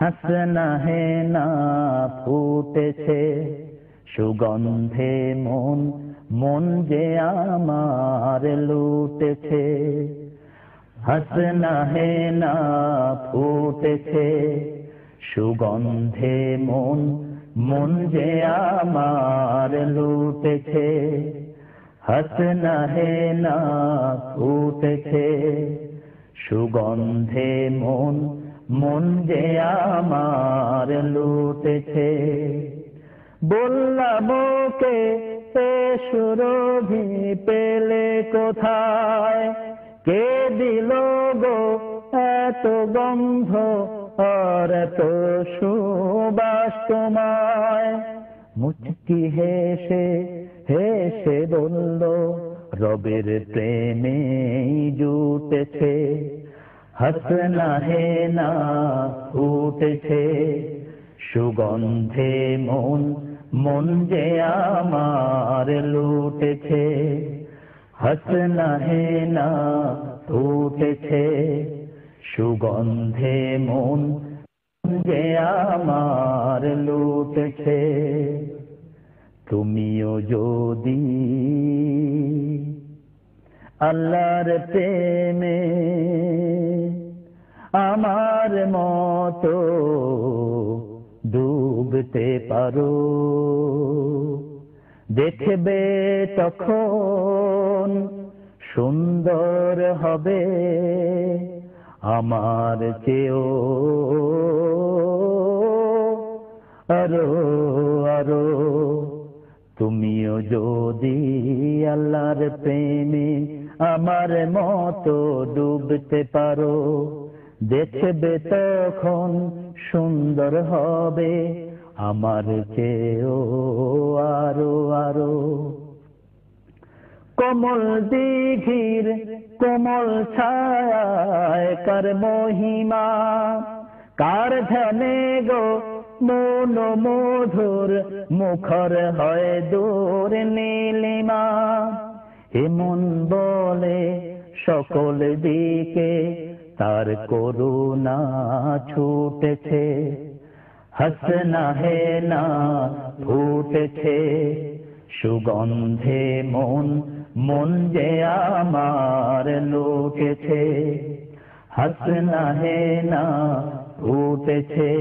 হাসনা হে না ফুটেছে সুগন্ধে মন, মন যে আমার লুটেছে। হাসনা হে না ফুটেছে সুগন্ধে মন, মন যে আমার লুটেছে। হাসনা হে না ফুটেছে সুগন্ধে মন, মন যে আমার লুটেছে। বললাম ওকে এ সুরভি পেলে কোথায়, কে দিল গো এত গন্ধ আর এত সুবাস তোমায়। মুচকি হেসে হেসে বলল রবের প্রেমে জুটেছে। হাসনা হে না ফুটেছে সুগন্ধে মন, মন যে আমার লুটেছে। হাসনা হে না ফুটেছে সুগন্ধে মন, মন যে আমার লুটেছে। তুমিও যদি আল্লাহর প্রেমে আমার মতো ডুবতে পারো, দেখবে তখন সুন্দর হবে আমার চেয়েও আরো আরো। তুমিও যদি আল্লাহর প্রেমে আমার মতো ডুবতে পারো, দেখবে তখন সুন্দর হবে আমার চেয়েও আরো আরো। কোমল দিঘির কোমল ছায়ায় কার মহিমা, কার ধ্যানে গো মন মধুর মুখর হয় দূর নীলিমা। এমন বলে সকল দিকে তার করুণা ছুটেছে। হাসনা হে না ফুটেছে সুগন্ধে মন, মন যে আমার লুটেছে। হাসনা হে না ফুটেছে